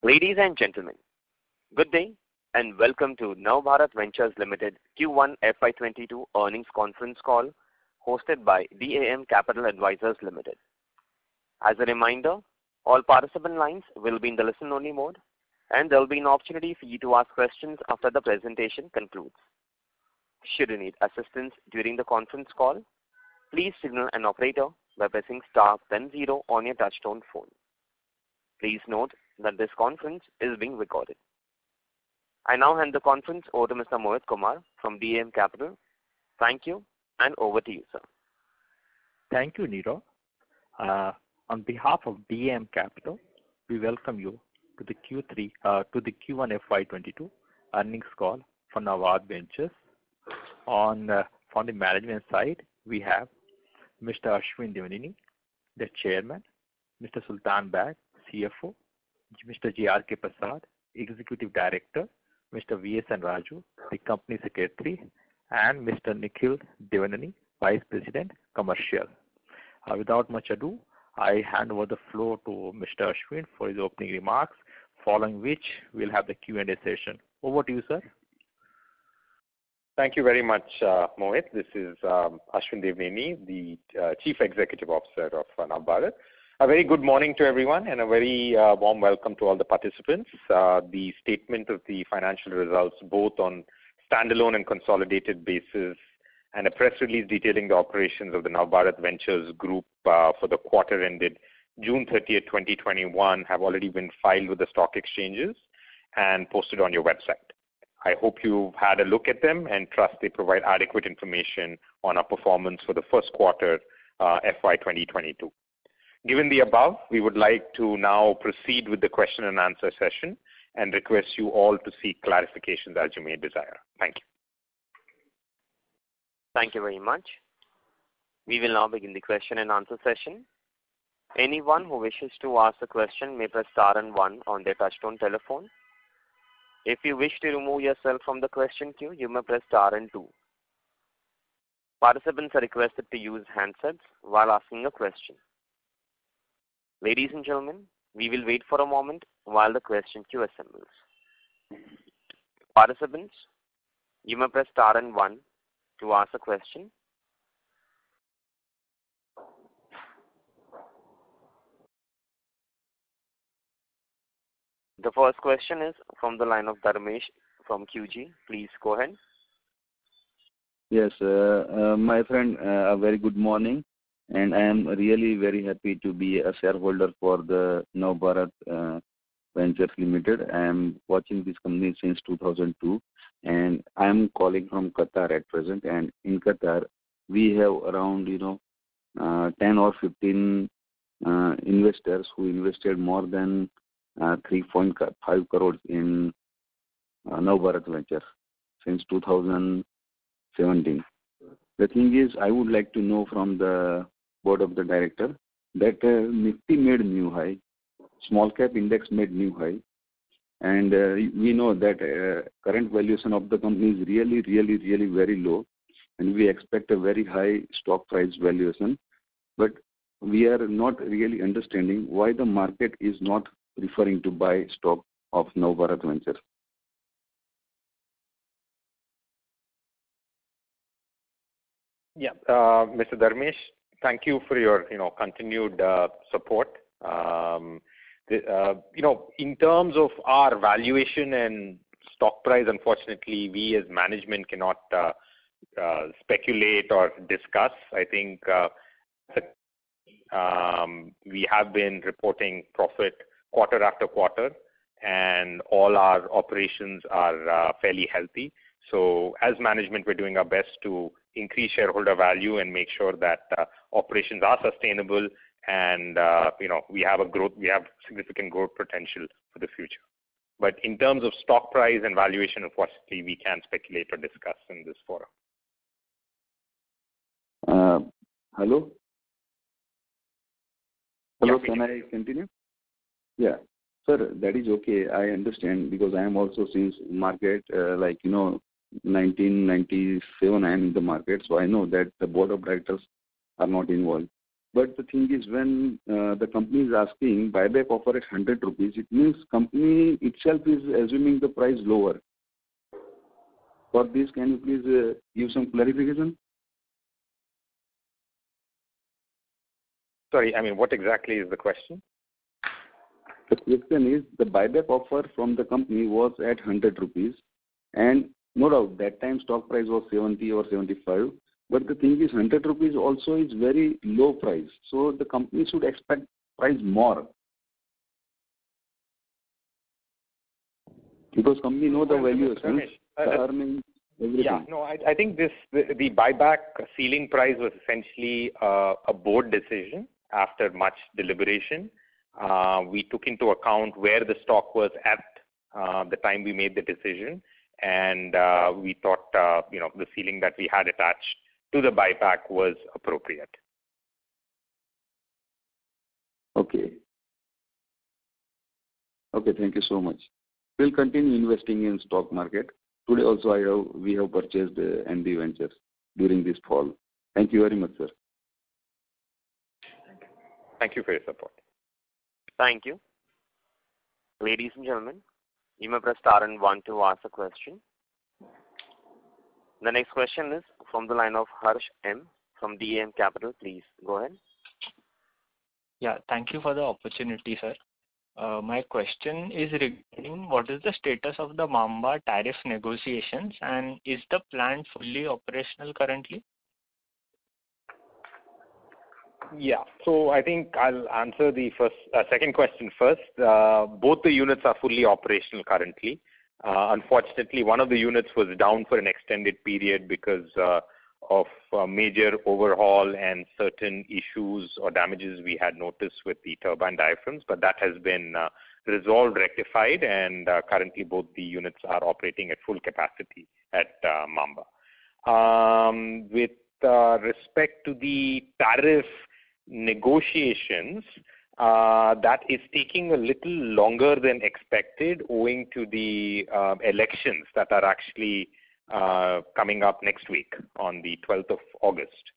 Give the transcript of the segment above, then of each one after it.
Ladies and gentlemen, good day and welcome to Nava Bharat Ventures Limited Q1 FY22 earnings conference call hosted by DAM Capital Advisors Limited. As a reminder, all participant lines will be in the listen-only mode and there will be an opportunity for you to ask questions after the presentation concludes. Should you need assistance during the conference call, please signal an operator by pressing star then 0 on your touchtone phone. Please note that this conference is being recorded. I now hand the conference over to Mr. Mohit Kumar from DAM Capital. Thank you and over to you, sir. Thank you, Niro. On behalf of DAM Capital, we welcome you to the Q1 FY22 earnings call for Nava Bharat Ventures. From the management side, we have Mr. Ashwin Devaneni, the chairman, Mr. Sultan Bag, CFO, Mr. G.R.K. Prasad, Executive Director, Mr. V.S.N. Raju, the Company Secretary, and Mr. Nikhil Devaneni, Vice President, Commercial. Without much ado, I hand over the floor to Mr. Ashwin for his opening remarks, following which we'll have the Q&A session. Over to you, sir. Thank you very much, Mohit. This is Ashwin Devaneni, the Chief Executive Officer of Nava Bharat. A very good morning to everyone and a very warm welcome to all the participants. The statement of the financial results, both on standalone and consolidated basis, and a press release detailing the operations of the Nava Bharat Ventures Group for the quarter ended June 30th, 2021 have already been filed with the stock exchanges and posted on your website. I hope you've had a look at them and trust they provide adequate information on our performance for the first quarter FY 2022. Given the above, we would like to now proceed with the question and answer session and request you all to seek clarifications as you may desire. Thank you. Thank you very much. We will now begin the question and answer session. Anyone who wishes to ask a question may press star and 1 on their touchtone telephone. If you wish to remove yourself from the question queue, you may press star and 2. Participants are requested to use handsets while asking a question. Ladies and gentlemen, we will wait for a moment while the question queue assembles. Participants, you may press star and 1 to ask a question. The first question is from the line of Dharmesh from QG. Please go ahead. Yes, my friend, a very good morning. And I am really very happy to be a shareholder for the Nava Bharat Ventures Limited. I am watching this company since 2002 and I am calling from Qatar at present. And in Qatar, we have around 10 or 15 investors who invested more than 3.5 crores in Nava Bharat Ventures since 2017. The thing is, I would like to know from the board of the director that Nifty made new high, small cap index made new high, and we know that current valuation of the company is really very low, and we expect a very high stock price valuation. But we are not really understanding why the market is not preferring to buy stock of Nava Bharat Ventures. Yeah, Mr. Dharmesh, thank you for your continued support. In terms of our valuation and stock price, unfortunately, we as management cannot speculate or discuss. I think we have been reporting profit quarter after quarter, and all our operations are fairly healthy. So as management, we're doing our best to increase shareholder value and make sure that operations are sustainable and we have significant growth potential for the future. But in terms of stock price and valuation, unfortunately, we can't speculate or discuss in this forum. Hello? Hello, can I continue? Yeah. Sir, that is okay. I understand because I am also since market 1997 I am in the market, so I know that the board of directors are not involved. But the thing is, when the company is asking buyback offer at 100 rupees, it means company itself is assuming the price lower. For this, can you please give some clarification? Sorry, I mean, what exactly is the question? The question is, the buyback offer from the company was at 100 rupees, and no doubt that time stock price was 70 or 75. But the thing is, 100 rupees also is very low price. So the company should expect price more. Because company know the valuations, the earnings, everything. Yeah, no, I think the buyback ceiling price was essentially a board decision after much deliberation. We took into account where the stock was at the time we made the decision, and we thought the ceiling that we had attached to the buyback was appropriate. Okay. Okay, thank you so much. We'll continue investing in stock market. Today also we have purchased NB Ventures during this fall. Thank you very much, sir. Thank you for your support. Thank you. Ladies and gentlemen, you may press star and one to ask a question. The next question is from the line of Harsh M. from DAM Capital. Please go ahead. Yeah, thank you for the opportunity, sir. My question is regarding what is the status of the Mamba tariff negotiations, and is the plant fully operational currently? Yeah, so I think I'll answer the second question first. Both the units are fully operational currently. Unfortunately, one of the units was down for an extended period because of major overhaul and certain issues or damages we had noticed with the turbine diaphragms, but that has been resolved, rectified, and currently both the units are operating at full capacity at Mamba. With respect to the tariff negotiations, that is taking a little longer than expected owing to the elections that are actually coming up next week on the 12th of August.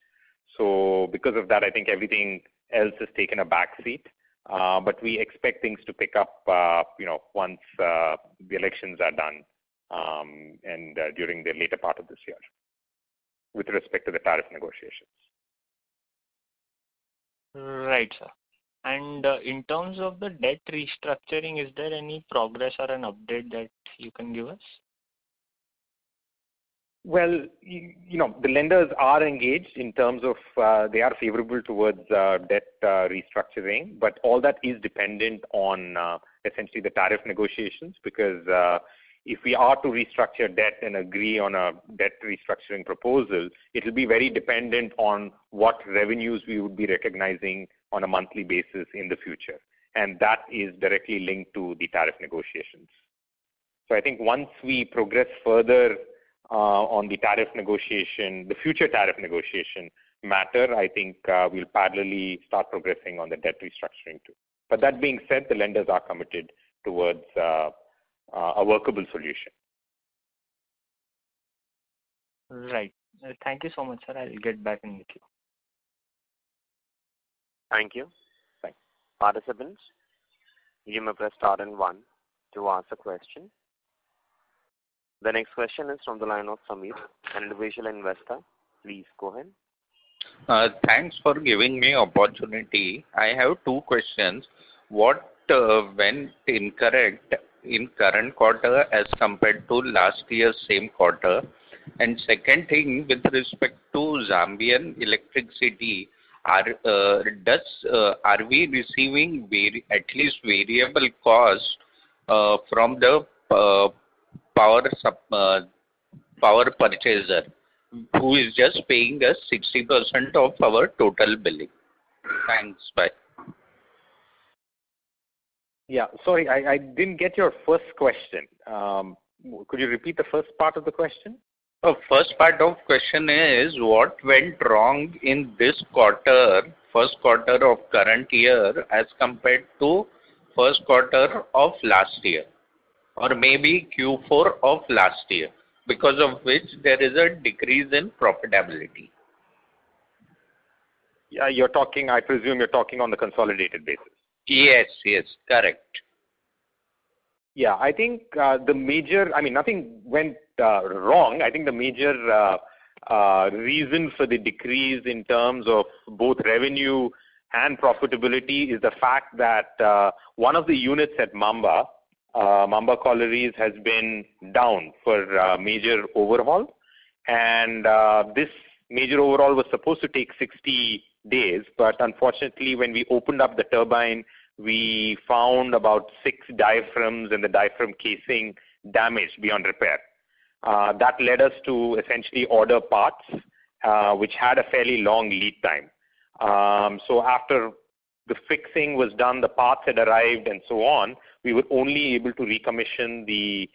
So because of that, I think everything else has taken a back seat. But we expect things to pick up, once the elections are done and during the later part of this year with respect to the tariff negotiations. Right, sir. And in terms of the debt restructuring, is there any progress or an update that you can give us? Well, the lenders are engaged in terms of they are favorable towards debt restructuring, but all that is dependent on essentially the tariff negotiations, because if we are to restructure debt and agree on a debt restructuring proposal, it will be very dependent on what revenues we would be recognizing on a monthly basis in the future. And that is directly linked to the tariff negotiations. So I think once we progress further on the tariff negotiation, the future tariff negotiation matter, I think we'll parallelly start progressing on the debt restructuring too. But that being said, the lenders are committed towards a workable solution. Right. Thank you so much, sir. I'll get back in with you. Thank you. Thanks. Participants, you may press star and one to ask a question. The next question is from the line of Samir, an individual investor. Please go ahead. Thanks for giving me opportunity. I have two questions. What went incorrect in current quarter as compared to last year's same quarter? And second thing, with respect to Zambian electricity, are we receiving at least variable cost from the power purchaser, who is just paying us 60% of our total billing? Thanks. Bye. Yeah, sorry, I didn't get your first question. Could you repeat the first part of the question? The first part of question is, what went wrong in this quarter, first quarter of current year, as compared to first quarter of last year, or maybe Q4 of last year, because of which there is a decrease in profitability? you're talking, I presume you're talking on the consolidated basis. Yes, correct. Yeah, I think nothing went wrong. I think the major reason for the decrease in terms of both revenue and profitability is the fact that one of the units at Mamba Collieries, has been down for major overhaul. And this major overhaul was supposed to take 60 days, but unfortunately when we opened up the turbine, we found about 6 diaphragms and the diaphragm casing damaged beyond repair. That led us to essentially order parts, which had a fairly long lead time. So after the fixing was done, the parts had arrived and so on, we were only able to recommission the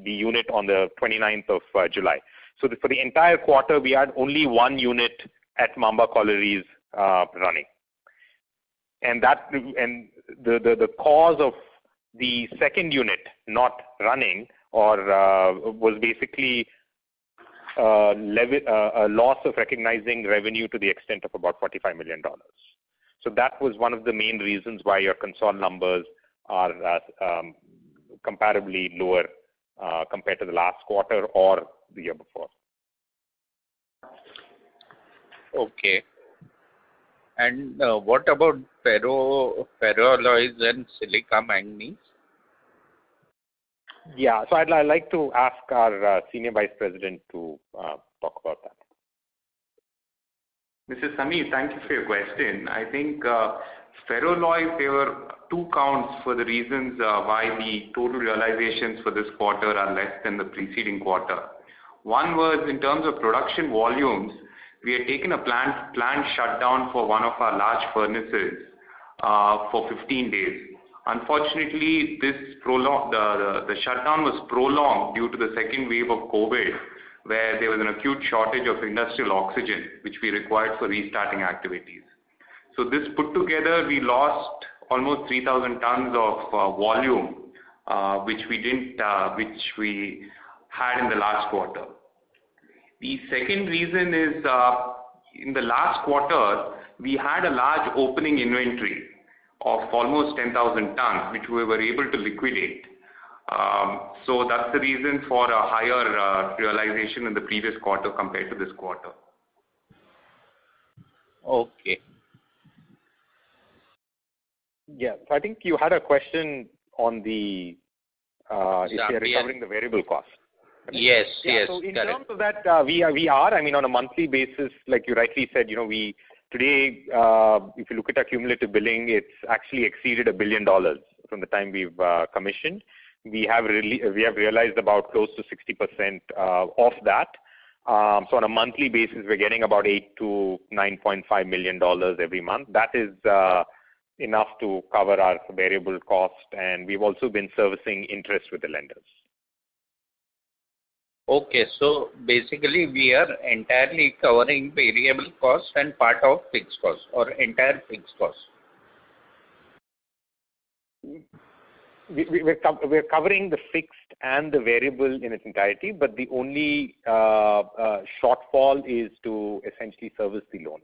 unit on the 29th of July. So for the entire quarter, we had only one unit at Mamba Collieries running. And the cause of the second unit not running was basically a loss of recognizing revenue to the extent of about $45 million. So that was one of the main reasons why your consolidated numbers are comparably lower compared to the last quarter or the year before. Okay. And what about ferroalloys and silica manganese? Yeah, so I'd like to ask our Senior Vice President to talk about that. Mr. Sameer, thank you for your question. I think ferroalloys, there were 2 counts for the reasons why the total realizations for this quarter are less than the preceding quarter. One was in terms of production volumes, we had taken a planned shutdown for one of our large furnaces for 15 days. Unfortunately, the shutdown was prolonged due to the second wave of COVID, where there was an acute shortage of industrial oxygen, which we required for restarting activities. So this put together, we lost almost 3,000 tons of volume, which we had in the last quarter. The second reason is in the last quarter, we had a large opening inventory of almost 10,000 tons, which we were able to liquidate. So that's the reason for a higher realization in the previous quarter compared to this quarter. Okay. Yeah, so I think you had a question on the if we are recovering the variable cost. Yes, So in correct. terms of that, we are. I mean, on a monthly basis, like you rightly said, we today, if you look at our cumulative billing, it's actually exceeded $1 billion from the time we've commissioned. We have realized about close to 60% of that. So on a monthly basis, we're getting about $8 to $9.5 million every month. That is enough to cover our variable cost, and we've also been servicing interest with the lenders. Okay, so basically we are entirely covering variable cost and part of fixed cost, or entire fixed cost. We're covering the fixed and the variable in its entirety, but the only shortfall is to essentially service the loan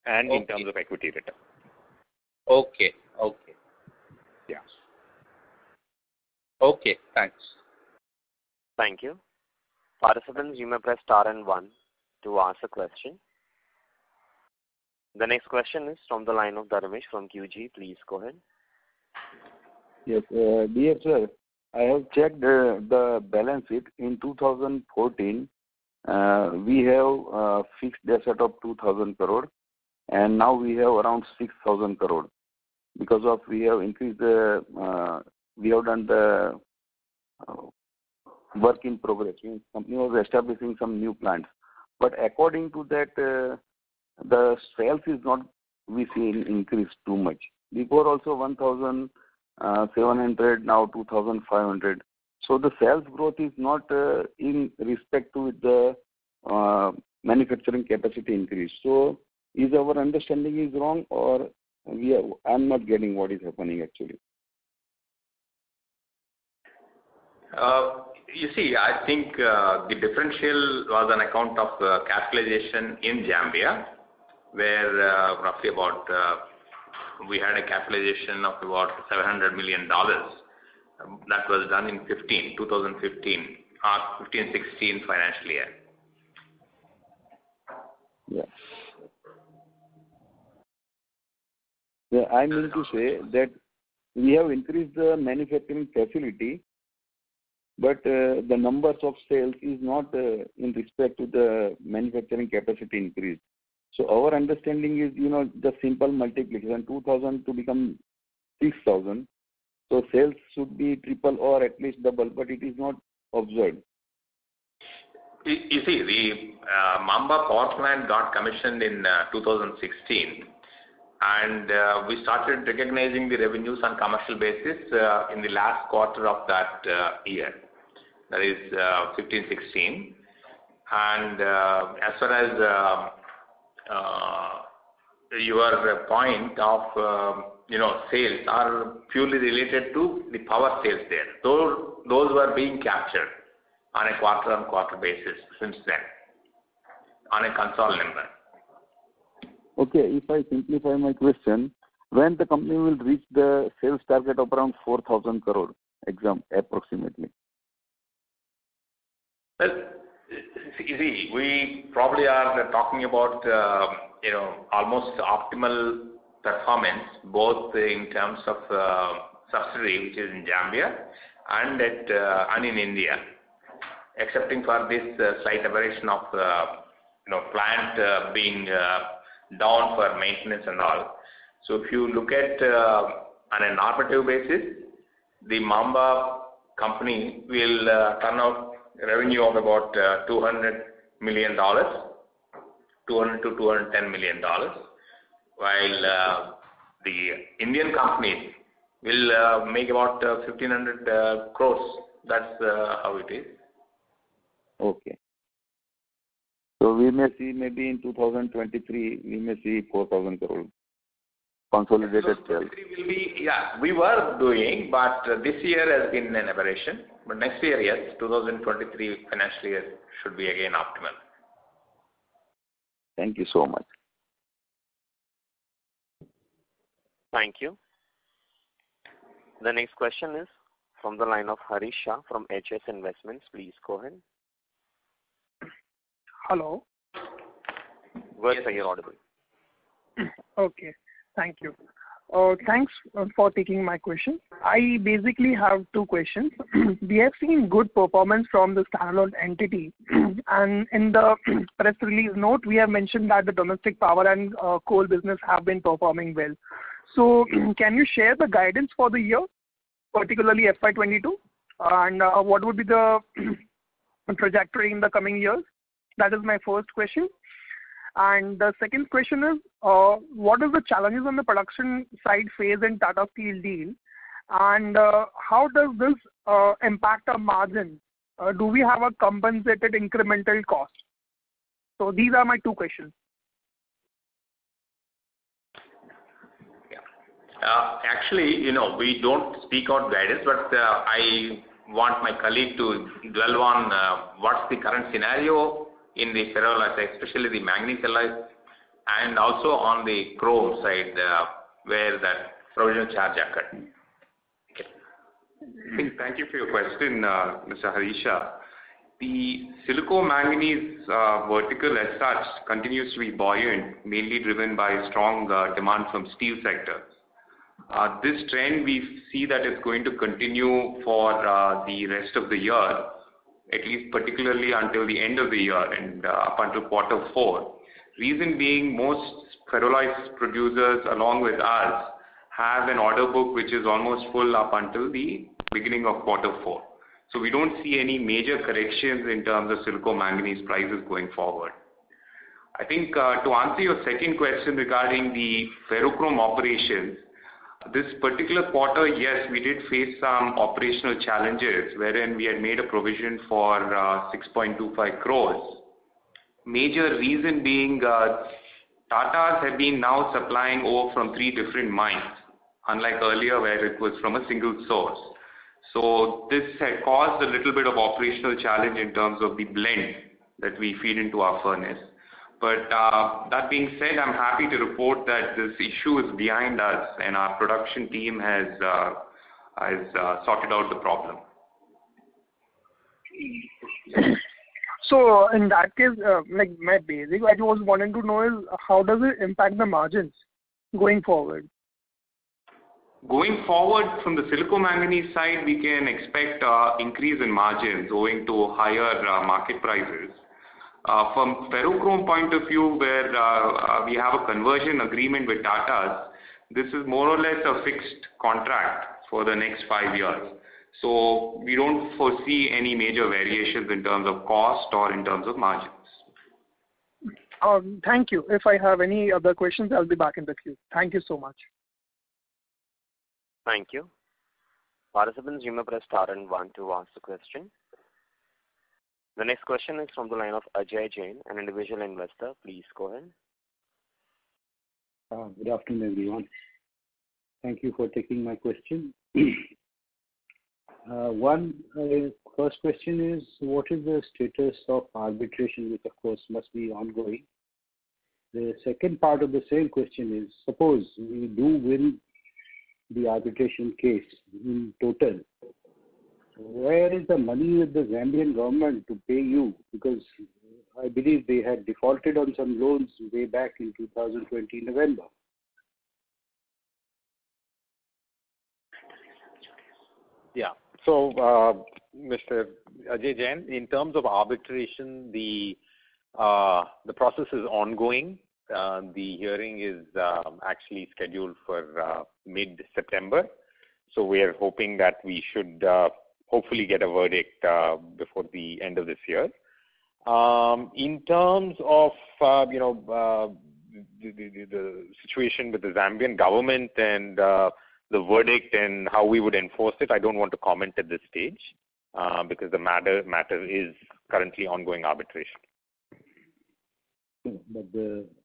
and in terms of equity return. Okay. Yeah. Okay, thanks. Thank you. Participants, you may press star and 1 to ask a question. The next question is from the line of Dharmesh from QG. Please go ahead. Yes, dear sir, I have checked the balance sheet. In 2014, we have fixed asset of 2,000 crore, and now we have around 6,000 crore. Because of we have increased we have done the work in progress. Means company was establishing some new plants, but according to that, the sales is not we see increase too much. Before also 1,700, now 2,500. So the sales growth is not in respect to the manufacturing capacity increase. So is our understanding is wrong, or I'm not getting what is happening actually? You see, I think the differential was on account of capitalization in Zambia. where roughly about we had a capitalization of about $700 million. That was done in 2015, 15-16 financial year. Yeah, I mean to say that we have increased the manufacturing facility, but the numbers of sales is not in respect to the manufacturing capacity increase. So our understanding is, the simple multiplication, 2,000 to become 6,000. So sales should be triple or at least double, but it is not observed. You see, the Mamba power plant got commissioned in 2016, and we started recognizing the revenues on commercial basis in the last quarter of that year, that is 15-16. And as far as your point of sales are purely related to the power sales there. Those were being captured on a quarter-on-quarter basis since then, on a consolidated number. Okay, if I simplify my question, when the company will reach the sales target of around 4,000 crore, approximately? Well, see, we probably are talking about almost optimal performance, both in terms of subsidiary, which is in Zambia, and in India, excepting for this slight aberration of plant being down for maintenance and all. So if you look at on a normative basis, the Mamba company will turn out revenue of about $200 million, $200 to $210 million, while the Indian companies will make about 1,500 crores. That's how it is. Okay. So we may see maybe in 2023, we may see 4,000 crore consolidated sales. We were doing, but this year has been an aberration. But next year, yes, 2023 financial year should be again optimal. Thank you so much. Thank you. The next question is from the line of Harish Shah from HS Investments. Please go ahead. Hello. Yes, sir, you're audible. Okay, thank you. Thanks for taking my question. I basically have two questions. We have seen good performance from the standalone entity, and in the press release note, we have mentioned that the domestic power and coal business have been performing well. So, can you share the guidance for the year, particularly FY22, and what would be the trajectory in the coming years? That is my first question. And the second question is, what is the challenges on the production side phase in Tata Steel deal, and how does this impact our margin? Do we have a compensated incremental cost? So these are my two questions. Actually, we don't speak out guidance, but I want my colleague to dwell on what's the current scenario in the ferroalloy, especially the manganese alloy, and also on the chrome side, where that provisional charge occurred. Okay. Thank you for your question, Mr. Harisha. The silico-manganese vertical as such continues to be buoyant, mainly driven by strong demand from steel sector. This trend, we see that it's going to continue for the rest of the year, at least particularly until the end of the year and up until quarter 4. Reason being, most ferroalloy producers along with us have an order book which is almost full up until the beginning of quarter 4. So we don't see any major corrections in terms of silico-manganese prices going forward. I think to answer your second question regarding the ferrochrome operations, this particular quarter, yes, we did face some operational challenges wherein we had made a provision for 6.25 crores. Major reason being Tatas have been now supplying ore from 3 different mines, unlike earlier where it was from a single source. So this had caused a little bit of operational challenge in terms of the blend that we feed into our furnace. But that being said, I'm happy to report that this issue is behind us and our production team has sorted out the problem. So in that case, like my basic, I was wanting to know is how does it impact the margins going forward? Going forward, from the silicomanganese side, we can expect increase in margins owing to higher market prices. From ferrochrome point of view, where we have a conversion agreement with Tata's, this is more or less a fixed contract for the next 5 years. So we don't foresee any major variations in terms of cost or in terms of margins. Thank you. If I have any other questions, I'll be back in the queue. Thank you so much. Thank you. Participants, you may press star and 1 to ask the question. The next question is from the line of Ajay Jain, an individual investor. Please go ahead. Good afternoon, everyone. Thank you for taking my question. First question is, what is the status of arbitration, which of course must be ongoing? The second part of the same question is, suppose we do win the arbitration case in total, where is the money with the Zambian government to pay you? Because I believe they had defaulted on some loans way back in 2020 November. Yeah. So, Mr. Ajay Jain, in terms of arbitration, the process is ongoing. The hearing is actually scheduled for mid-September. So we are hoping that we should hopefully get a verdict before the end of this year. In terms of the situation with the Zambian government and the verdict and how we would enforce it, I don't want to comment at this stage because the matter is currently ongoing arbitration. But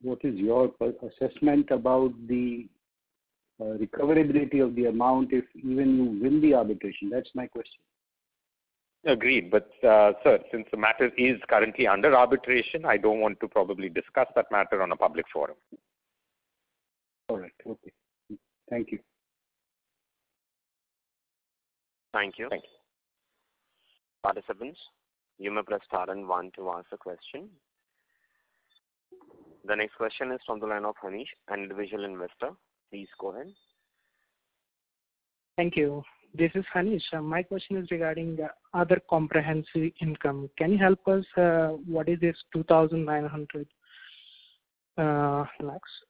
what is your assessment about the recoverability of the amount if even you win the arbitration? That's my question. Agreed. But, sir, since the matter is currently under arbitration, I don't want to probably discuss that matter on a public forum. All right. Okay. Thank you. Thank you. Thank you. Participants, you may press star and 1 to ask a question. The next question is from the line of Hanish, an individual investor. Please go ahead. Thank you. This is Hanish. My question is regarding the other comprehensive income. Can you help us? What is this 2,900 lakhs?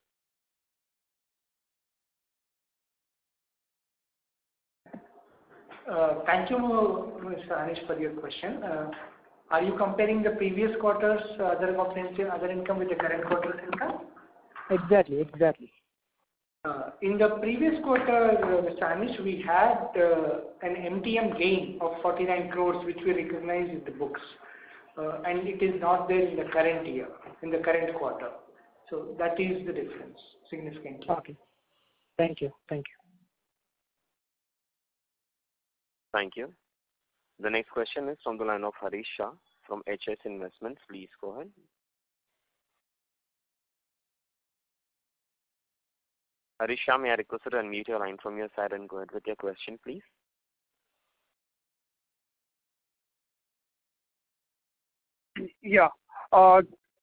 Thank you, Mr. Hanish, for your question. Are you comparing the previous quarter's other comprehensive other income with the current quarter's income? Exactly. In the previous quarter, Mr. Hanish, we had an MTM gain of 49 crores, which we recognized in the books. And it is not there in the current year, in the current quarter. So that is the difference, significantly. Okay. Thank you. Thank you. The next question is from the line of Harish Shah from HS Investments. Please go ahead. Harish Shah, may I request you to unmute your line from your side and go ahead with your question, please? Yeah.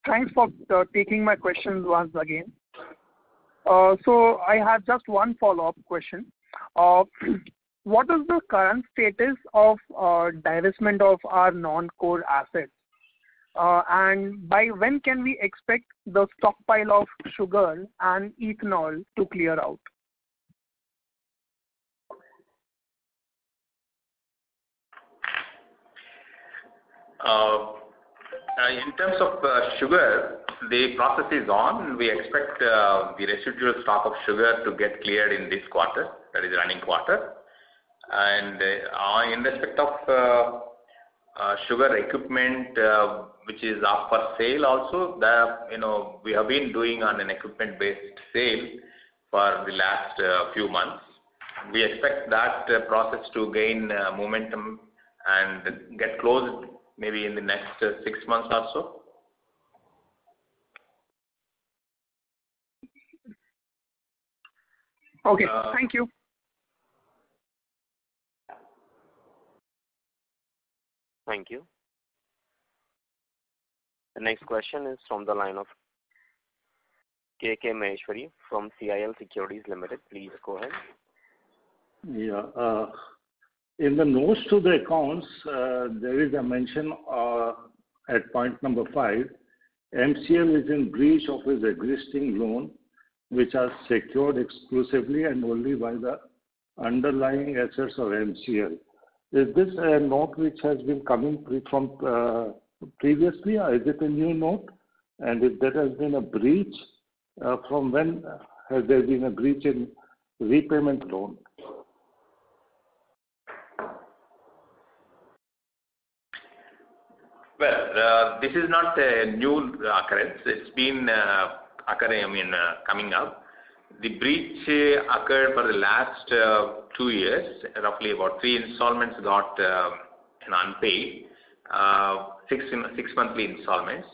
Thanks for taking my questions once again. So I have just one follow-up question. What is the current status of divestment of our non-core assets? And by when can we expect the stockpile of sugar and ethanol to clear out? In terms of sugar, the process is on. We expect the residual stock of sugar to get cleared in this quarter, that is running quarter. And in respect of sugar equipment, which is up for sale also, we have been doing on an equipment-based sale for the last few months. We expect that process to gain momentum and get closed maybe in the next 6 months or so. Okay, thank you. Thank you. The next question is from the line of K.K. Maheshwari from CIL Securities Limited. Please go ahead. Yeah. In the notes to the accounts, there is a mention at point number 5, MCL is in breach of his existing loan, which are secured exclusively and only by the underlying assets of MCL. Is this a note which has been coming from previously, or is it a new note? And if there has been a breach, from when has there been a breach in repayment loan? Well, this is not a new occurrence. It's been coming up. The breach occurred for the last 2 years. Roughly about 3 installments got unpaid, 6 monthly installments,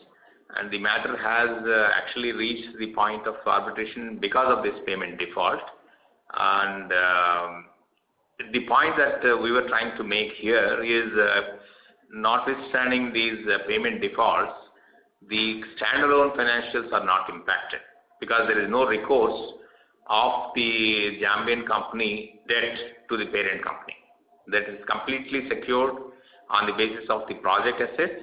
and the matter has actually reached the point of arbitration because of this payment default. And the point that we were trying to make here is, notwithstanding these payment defaults, the standalone financials are not impacted because there is no recourse of the Zambian company debt to the parent company. That is completely secured on the basis of the project assets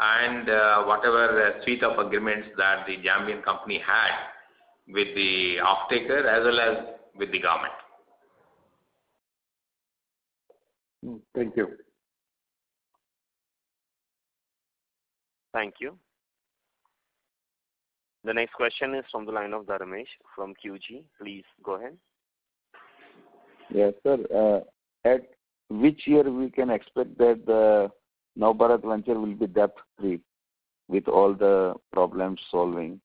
and whatever suite of agreements that the Zambian company had with the off-taker as well as with the government. Thank you. Thank you. The next question is from the line of Dharmesh from QG. Please go ahead. Yes, sir. At which year we can expect that the Nava Bharat venture will be debt-free with all the problems solving?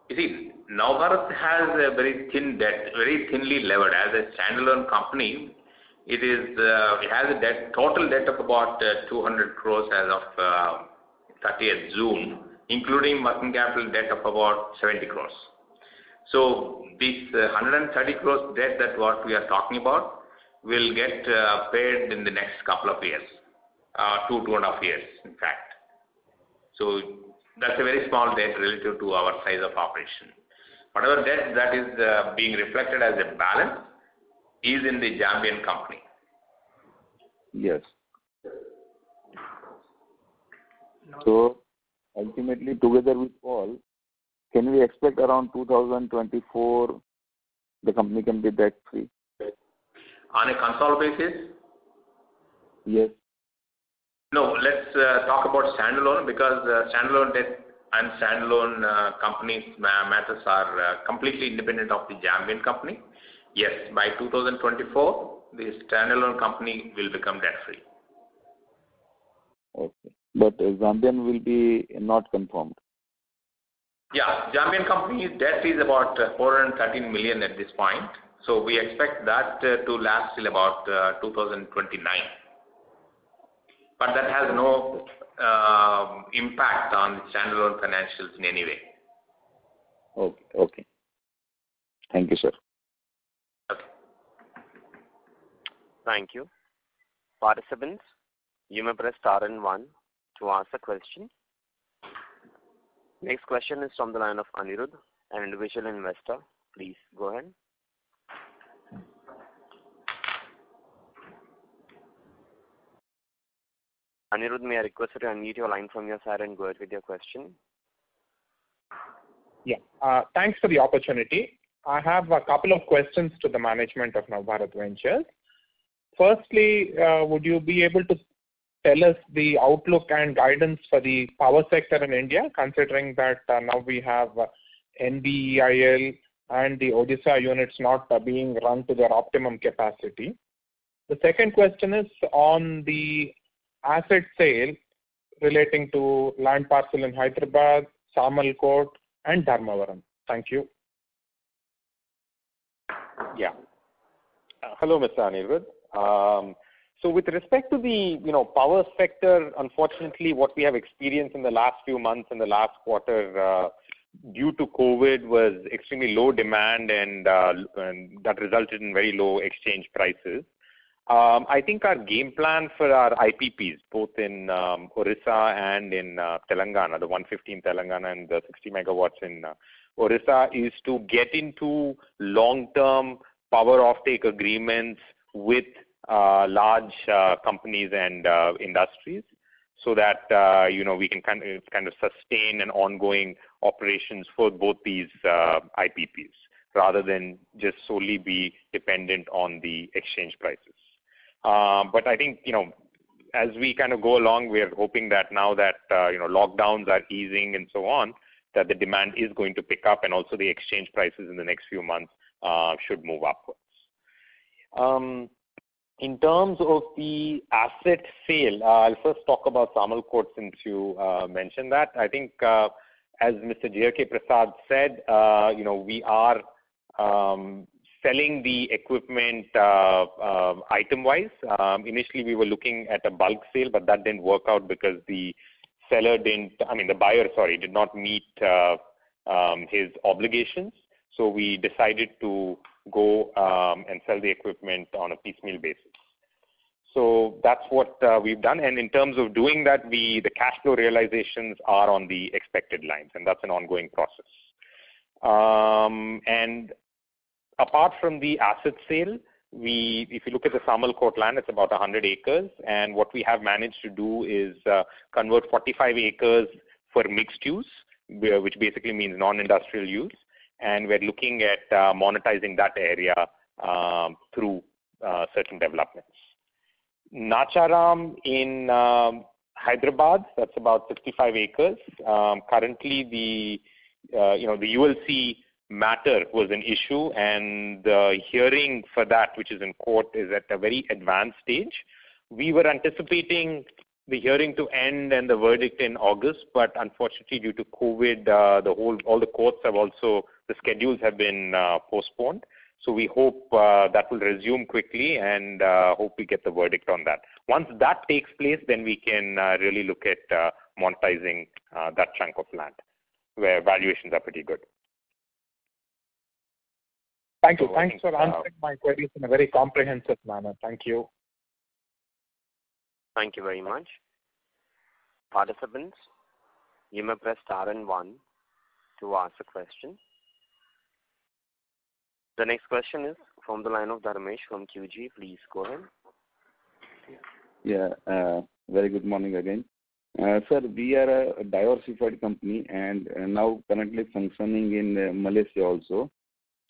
You see, Nava Bharat has a very thin debt, very thinly levered. As a standalone company, it has a total debt of about 200 crores as of 30th June, including working capital debt of about 70 crores. So this 130 crores debt that what we are talking about will get paid in the next couple of years, 2.5 years, in fact. So that's a very small debt relative to our size of operation. Whatever debt that is being reflected as a balance is in the Zambian company. Yes. So ultimately, together with all, can we expect around 2024 the company can be debt free? On a Concall basis? Yes. No, let's talk about standalone, because standalone debt and standalone companies matters are completely independent of the Zambian company. Yes, by 2024, the standalone company will become debt free. Okay. But Zambian will be not confirmed. Yeah, Zambian company's debt is about 413 million at this point. So we expect that to last till about 2029. But that has no impact on the standalone financials in any way. Okay. Okay. Thank you, sir. Okay. Thank you. Participants, you may press star and 1 to ask a question. Next question is from the line of Anirudh, an individual investor. Please go ahead. Anirudh, may I request you to unmute your line from your side and go ahead with your question? Yeah. Thanks for the opportunity. I have a couple of questions to the management of Nava Bharat Ventures. Firstly, would you be able to tell us the outlook and guidance for the power sector in India, considering that now we have NBEIL and the Odisha units not being run to their optimum capacity? The second question is on the asset sale relating to land parcel in Hyderabad, Samalkot, and Dharmavaram. Thank you. Yeah. Hello, Mr. Anirudh. So with respect to the power sector, unfortunately, what we have experienced in the last few months and the last quarter, due to COVID was extremely low demand and that resulted in very low exchange prices. I think our game plan for our IPPs, both in Orissa and in Telangana, the 150 in Telangana and the 60 megawatts in Orissa, is to get into long-term power offtake agreements with large companies and industries, so that we can kind of sustain an ongoing operations for both these IPPs, rather than just solely be dependent on the exchange prices. But I think, as we kind of go along, we are hoping that now that, lockdowns are easing and so on, that the demand is going to pick up, and also the exchange prices in the next few months should move upwards. In terms of the asset sale, I'll first talk about Samalkot since you mentioned that. I think, as Mr. J.R.K. Prasad said, we are selling the equipment item-wise. Initially, we were looking at a bulk sale, but that didn't work out because the buyer did not meet his obligations. So we decided to go and sell the equipment on a piecemeal basis. So that's what we've done. And in terms of doing that, the cash flow realizations are on the expected lines, and that's an ongoing process. And apart from the asset sale, if you look at the Samalkot land, it's about 100 acres. And what we have managed to do is convert 45 acres for mixed use, which basically means non-industrial use. And we're looking at monetizing that area through certain developments. Nacharam in Hyderabad, that's about 65 acres. Currently, the ULC matter was an issue, and the hearing for that, which is in court, is at a very advanced stage. We were anticipating the hearing to end and the verdict in August, but unfortunately, due to COVID, all the courts have also, the schedules have been postponed. So we hope that will resume quickly, and hope we get the verdict on that. Once that takes place, then we can really look at monetizing that chunk of land, where valuations are pretty good. Thank you. Thanks for answering my queries in a very comprehensive manner. Thank you. Thank you very much. Participants, you may press star and 1 to ask a question. The next question is from the line of Dharmesh from QG. Please go ahead. Yeah, very good morning again. Sir, we are a diversified company and now currently functioning in Malaysia also.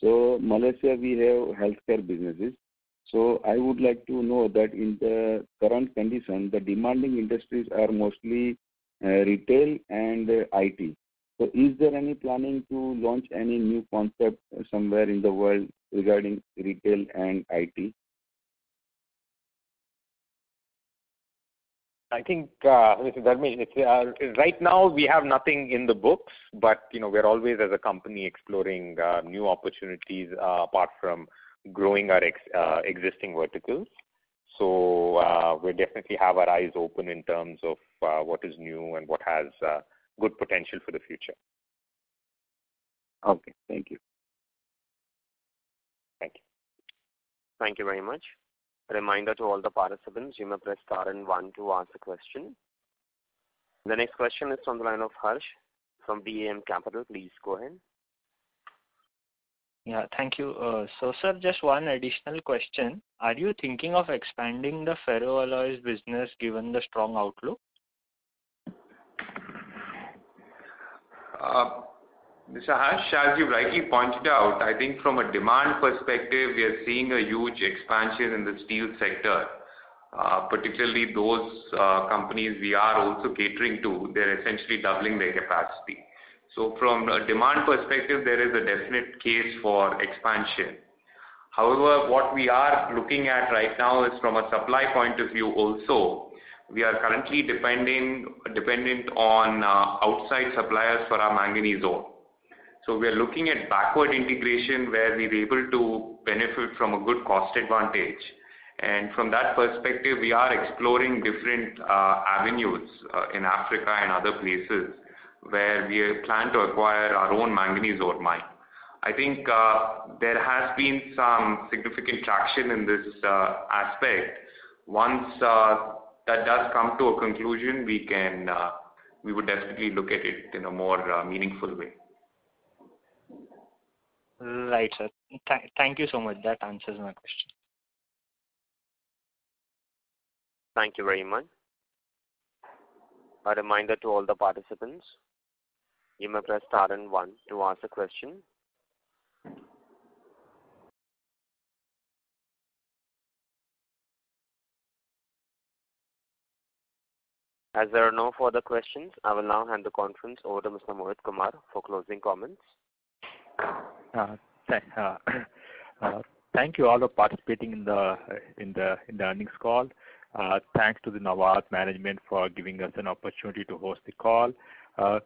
So Malaysia, we have healthcare businesses. So I would like to know that in the current condition, the demanding industries are mostly retail and IT. So is there any planning to launch any new concept somewhere in the world regarding retail and IT? I think, Mr. Dharmesh, right now we have nothing in the books, but we're always as a company exploring new opportunities apart from growing our existing verticals. So we definitely have our eyes open in terms of what is new and what has good potential for the future. Okay, thank you. Thank you. Thank you very much. A reminder to all the participants, you may press star and 1 to ask a question. The next question is from the line of Harsh from BAM Capital. Please go ahead. Yeah, thank you. So, sir, just one additional question. Are you thinking of expanding the ferroalloys business given the strong outlook? Mr. Harsh, as you rightly pointed out, I think from a demand perspective, we are seeing a huge expansion in the steel sector. Particularly those companies we are also catering to, they're essentially doubling their capacity. So from a demand perspective, there is a definite case for expansion. However, what we are looking at right now is from a supply point of view also. We are currently dependent on outside suppliers for our manganese ore. So we are looking at backward integration where we're able to benefit from a good cost advantage. And from that perspective, we are exploring different avenues in Africa and other places where we plan to acquire our own manganese ore mine. I think there has been some significant traction in this aspect. Once that does come to a conclusion, we would definitely look at it in a more meaningful way. Right, sir. Thank you so much. That answers my question. Thank you very much. A reminder to all the participants, you may press star and 1 to ask a question. As there are no further questions, I will now hand the conference over to Mr. Mohit Kumar for closing comments. Thank you all for participating in the earnings call. Thanks to the Nava Bharat management for giving us an opportunity to host the call. So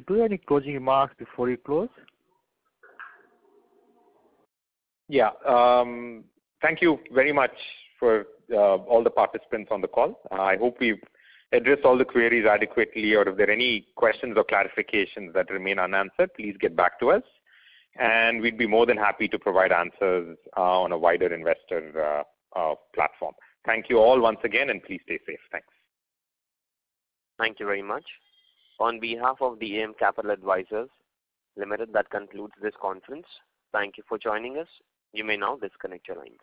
do you have any closing remarks before you close? Yeah. Thank you very much for all the participants on the call. I hope we've addressed all the queries adequately, or if there are any questions or clarifications that remain unanswered, please get back to us. And we'd be more than happy to provide answers on a wider investor platform. Thank you all once again, and please stay safe. Thanks. Thank you very much. On behalf of DAM Capital Advisors Limited, that concludes this conference. Thank you for joining us. You may now disconnect your lines.